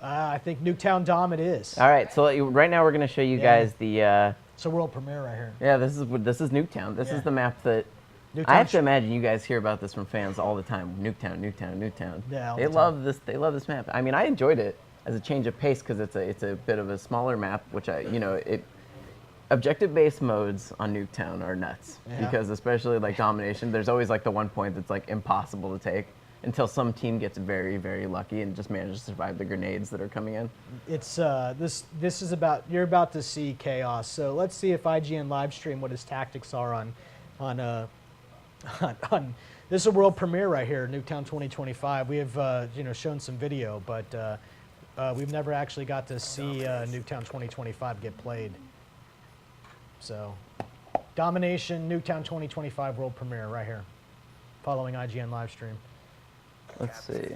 I think Nuketown Dom it is. All right, so right now we're going to show you guys the. It's a world premiere right here. Yeah, this is Nuketown. This is the map that. I have to imagine you guys hear about this from fans all the time. Nuketown, Nuketown, Nuketown. Yeah, they love this. They love this map. I mean, I enjoyed it as a change of pace because it's a bit of a smaller map, which objective-based modes on Nuketown are nuts because especially like domination, there's always like the one point that's like impossible to take until some team gets very, very lucky and just manages to survive the grenades that are coming in. It's this is about you're about to see chaos. So let's see if IGN live stream what his tactics are on this is a world premiere right here, Nuketown 2025. We have shown some video, but we've never actually got to see Nuketown 2025 get played. So, Domination, Nuketown 2025 world premiere right here, following IGN live stream. Let's see.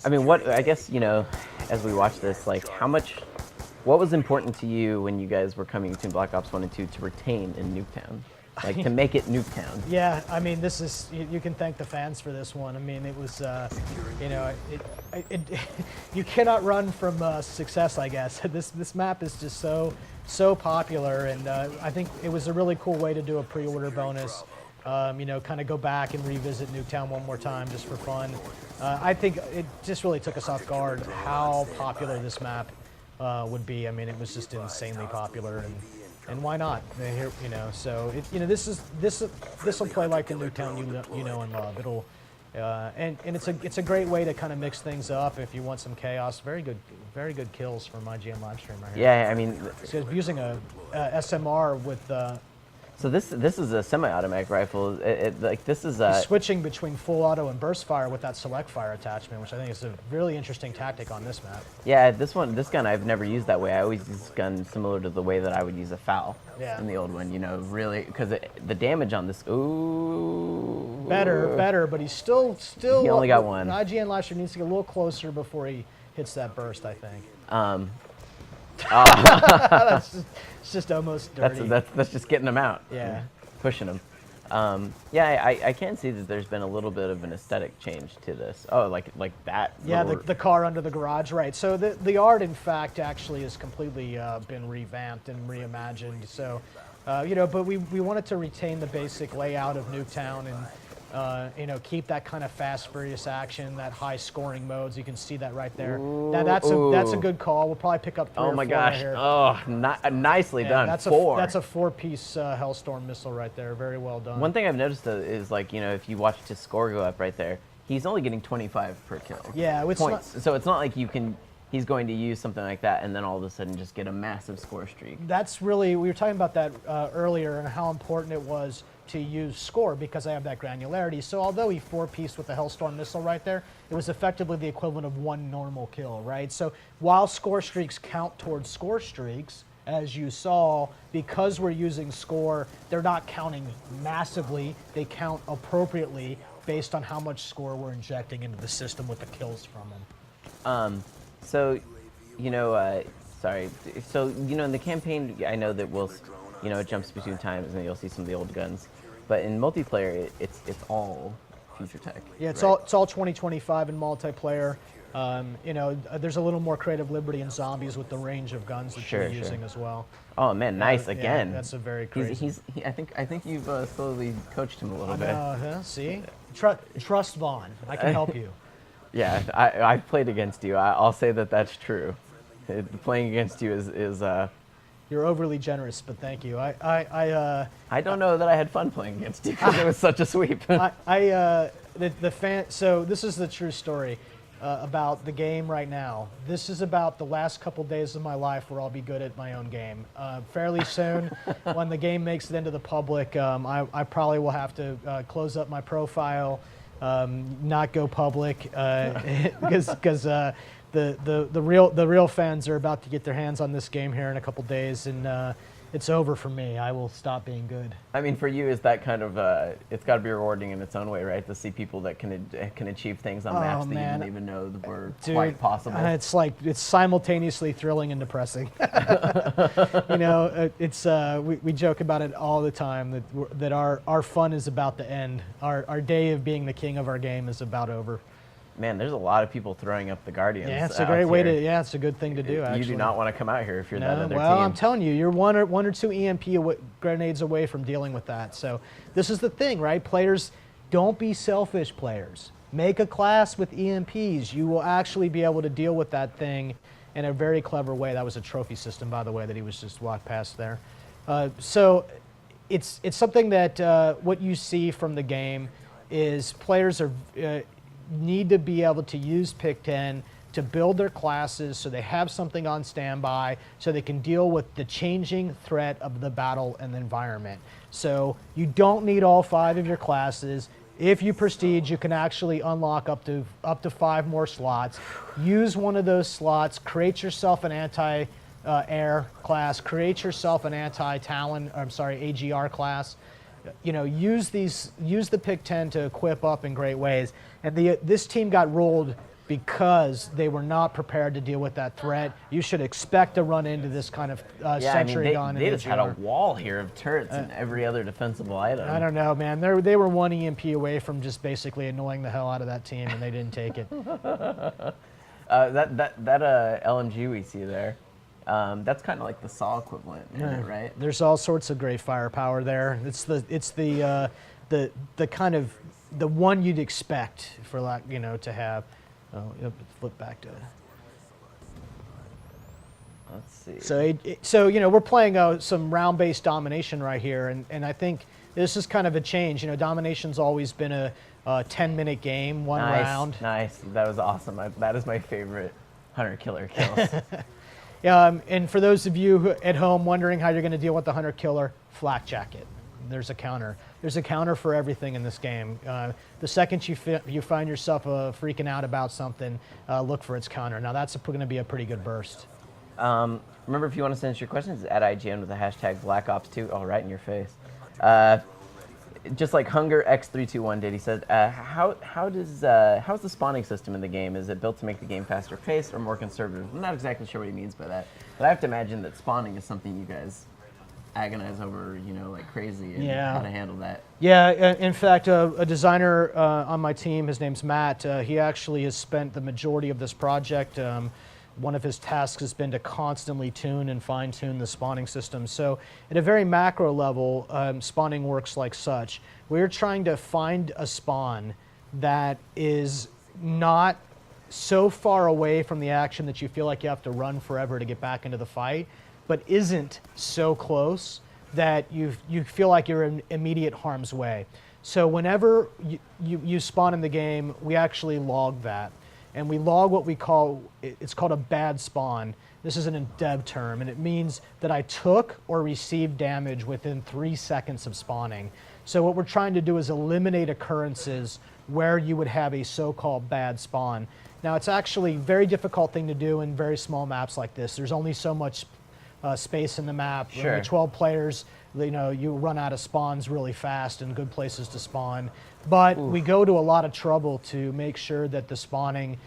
I mean, I guess, as we watch this, like, what was important to you when you guys were coming between Black Ops 1 and 2 to retain in Nuketown? Like, to make it Nuketown. Yeah, I mean, this is, you can thank the fans for this one. I mean, it was, you cannot run from success, I guess. This map is just so popular, and I think it was a really cool way to do a pre-order bonus. Kind of go back and revisit Nuketown one more time just for fun. I think it just really took us off guard how popular this map would be. I mean, it was just insanely popular, and why not? Here, so this will play like the Nuketown you know and love. It'll and it's a great way to kind of mix things up if you want some chaos. Very good kills from IGN livestream right here. Yeah, I mean, so using a SMR with. So this is a semi-automatic rifle. This is switching between full auto and burst fire with that select fire attachment, which I think is a really interesting tactic on this map. Yeah, this gun I've never used that way. I always use this gun similar to the way that I would use a FAL in the old one. Really, because the damage on this. Ooh. Better, but he's still. He only got one. IGN Lasher needs to get a little closer before he hits that burst, I think. It's just almost dirty. That's just getting them out. Yeah. Pushing them. I can see that there's been a little bit of an aesthetic change to this. Oh, like that. Yeah, the car under the garage, right. So the art, in fact, actually has completely been revamped and reimagined. So, but we wanted to retain the basic layout of Nuketown and, keep that kind of fast, furious action, that high scoring modes. You can see that right there. Now that's a good call. We'll probably pick up 3 or 4 my gosh! Right here. Oh, nicely done. That's four. That's a 4-piece Hellstorm missile right there. Very well done. One thing I've noticed is like if you watch his score go up right there, he's only getting 25 per kill. Yeah, points. So it's not like he's going to use something like that and then all of a sudden just get a massive score streak. That's really, we were talking about that earlier and how important it was to use score because I have that granularity. So although he 4-pieced with the Hellstorm missile right there, it was effectively the equivalent of 1 normal kill, right? So while score streaks count towards score streaks, as you saw, because we're using score, they're not counting massively, they count appropriately based on how much score we're injecting into the system with the kills from them. So, sorry. So, in the campaign, I know that it jumps between times and you'll see some of the old guns. But in multiplayer, it's all future tech. Yeah, it's all 2025 in multiplayer. There's a little more creative liberty in zombies with the range of guns that you're using as well. Oh man, nice again. Yeah, that's a very crazy. I think you've slowly coached him a little bit. See, trust Vaughn. I can help you. Yeah, I've played against you. I'll say that's true. Playing against you is. You're overly generous, but thank you. I don't know that I had fun playing against you because it was such a sweep. So this is the true story about the game right now. This is about the last couple days of my life where I'll be good at my own game. Fairly soon, when the game makes it into the public, I probably will have to close up my profile, not go public, because the real fans are about to get their hands on this game here in a couple days, and it's over for me. I will stop being good. I mean, for you, is that kind of it's got to be rewarding in its own way, right? To see people that can achieve things on maps that you didn't even know that were quite possible. It's simultaneously thrilling and depressing. We joke about it all the time that our fun is about to end. Our day of being the king of our game is about over. Man, there's a lot of people throwing up the Guardians. Yeah, it's a great way to. Yeah, it's a good thing to do. Actually, You do not want to come out here if you're that no, other well, team. I'm telling you, you're one or two grenades away from dealing with that. So this is the thing, right? Players, don't be selfish players. Make a class with EMPs. You will actually be able to deal with that thing in a very clever way. That was a trophy system, by the way, that he was just walked past there. So it's something that what you see from the game is players are need to be able to use Pick 10 to build their classes so they have something on standby so they can deal with the changing threat of the battle and the environment. So you don't need all 5 of your classes. If you prestige, you can actually unlock up to 5 more slots. Use one of those slots, create yourself an anti-air class, create yourself an AGR class. You know, use the Pick 10 to equip up in great ways. And this team got rolled because they were not prepared to deal with that threat. You should expect to run into this kind of sentry gun. They just had a wall here of turrets and every other defensible item. I don't know, man. They were 1 EMP away from just basically annoying the hell out of that team, and they didn't take it. That LMG we see there, that's kind of like the SAW equivalent, isn't it, right? There's all sorts of great firepower there. It's the kind of the one you'd expect for to have. Oh, yep, flip back to. Let's see. So we're playing some round-based domination right here, and I think this is kind of a change. Domination's always been a 10-minute game, one round. Nice, that was awesome. That is my favorite hunter-killer kills. And for those of you at home wondering how you're going to deal with the hunter-killer, flak jacket. There's a counter. There's a counter for everything in this game. The second you find yourself freaking out about something, look for its counter. Now that's going to be a pretty good burst. Remember, if you want to send us your questions, at IGN with the hashtag BlackOps2. Oh, right in your face. Just like Hunger X321 did, he said, how's the spawning system in the game? Is it built to make the game faster paced or more conservative? I'm not exactly sure what he means by that, but I have to imagine that spawning is something you guys agonize over, like crazy, and how to handle that. Yeah, in fact, a designer on my team, his name's Matt, he actually has spent the majority of this project. One of his tasks has been to constantly tune and fine-tune the spawning system. So at a very macro level, spawning works like such. We're trying to find a spawn that is not so far away from the action that you feel like you have to run forever to get back into the fight, but isn't so close that you feel like you're in immediate harm's way. So whenever you spawn in the game, we actually log that. And we log what it's called a bad spawn. This isn't a dev term, and it means that I took or received damage within 3 seconds of spawning. So what we're trying to do is eliminate occurrences where you would have a so-called bad spawn. Now, it's actually a very difficult thing to do in very small maps like this. There's only so much space in the map. Sure. Only 12 players, you run out of spawns really fast and good places to spawn. But we go to a lot of trouble to make sure that the spawning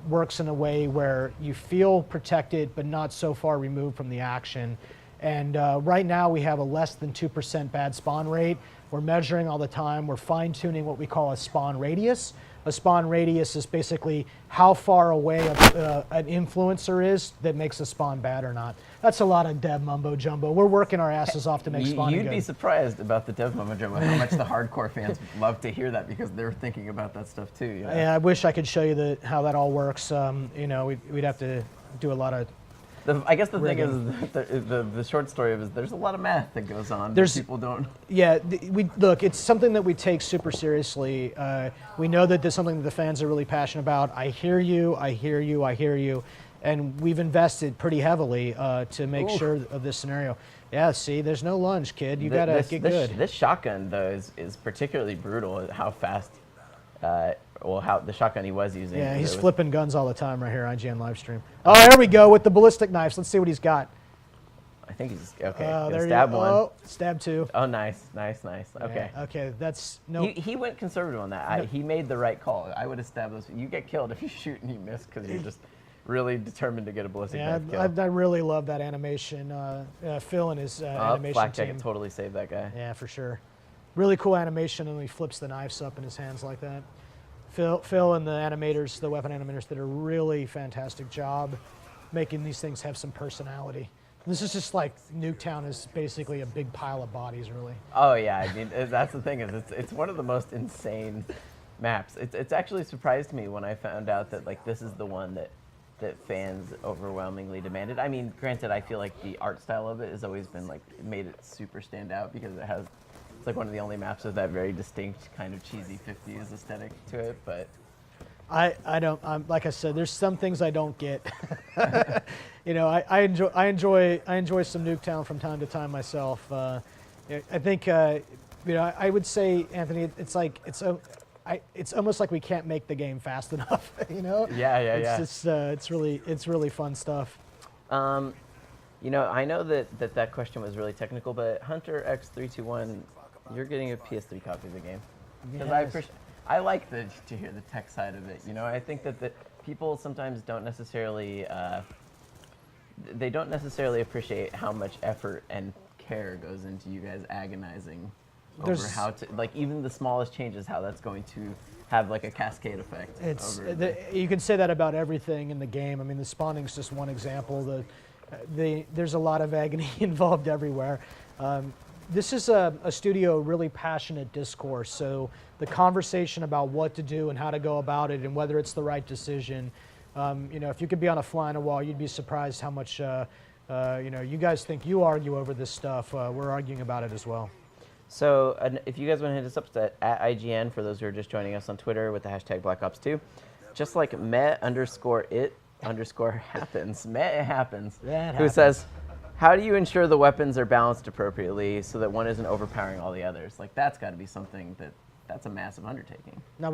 works in a way where you feel protected but not so far removed from the action. And right now we have a less than 2% bad spawn rate. We're measuring all the time. We're fine-tuning what we call a spawn radius. A spawn radius is basically how far away an influencer is that makes a spawn bad or not. That's a lot of dev mumbo jumbo. We're working our asses off to make spawning good. You'd be surprised about the dev mumbo jumbo, how much the hardcore fans love to hear that because they're thinking about that stuff too. Yeah, I wish I could show you how that all works. We'd have to do a lot of. I guess the thing is, the short story of it is there's a lot of math that goes on that people don't. Yeah, look, it's something that we take super seriously. We know that there's something that the fans are really passionate about. I hear you, I hear you, I hear you. And we've invested pretty heavily to make sure of this scenario. Yeah, see, there's no lunge, kid. You gotta get good. This shotgun, though, is particularly brutal at how fast, how the shotgun he was using. Yeah, he's flipping guns all the time right here on IGN livestream. Oh, there we go with the ballistic knives. Let's see what he's got. I think he's okay. There stab one. Oh, stab two. Oh, nice. Okay. Yeah, okay, that's no. He went conservative on that. He made the right call. I would have stabbed those. You get killed if you shoot and you miss because you're just really determined to get a ballistic knife kill. I really love that animation. Phil and his animation Flak team. Jacket totally saved that guy. Yeah, for sure. Really cool animation, and he flips the knives up in his hands like that. Phil and the animators, the weapon animators, did a really fantastic job making these things have some personality. This is just like Nuketown is basically a big pile of bodies, really. Oh yeah, I mean that's the thing is it's one of the most insane maps. It's actually surprised me when I found out that like this is the one that fans overwhelmingly demanded. I mean, granted, I feel like the art style of it has always been like it made it super stand out because it's like one of the only maps with that very distinct kind of cheesy 50s aesthetic to it. But I don't like I said, there's some things I don't get. You know, I enjoy some Nuketown from time to time myself. I think you know, I would say, Anthony, it's like it's almost like we can't make the game fast enough. You know? It's really fun stuff. You know, I know that question was really technical, but Hunter X321, you're getting a PS3 copy of the game because I like to hear the tech side of it. You know, I think that the people sometimes don't necessarily appreciate how much effort and care goes into you guys agonizing over how to, like, even the smallest changes, how that's going to have like a cascade effect. You can say that about everything in the game. I mean, the spawning's just one example. There's a lot of agony involved everywhere. This is a studio really passionate discourse, so the conversation about what to do and how to go about it and whether it's the right decision, you know, if you could be on a fly on a wall, you'd be surprised how much, you know, you guys think you argue over this stuff. We're arguing about it as well. So if you guys want to hit us up at IGN, for those who are just joining us on Twitter with the hashtag BlackOps2, just like Met_it_happens, Met it happens, who says, how do you ensure the weapons are balanced appropriately so that one isn't overpowering all the others? Like, that's got to be something that's a massive undertaking. Now,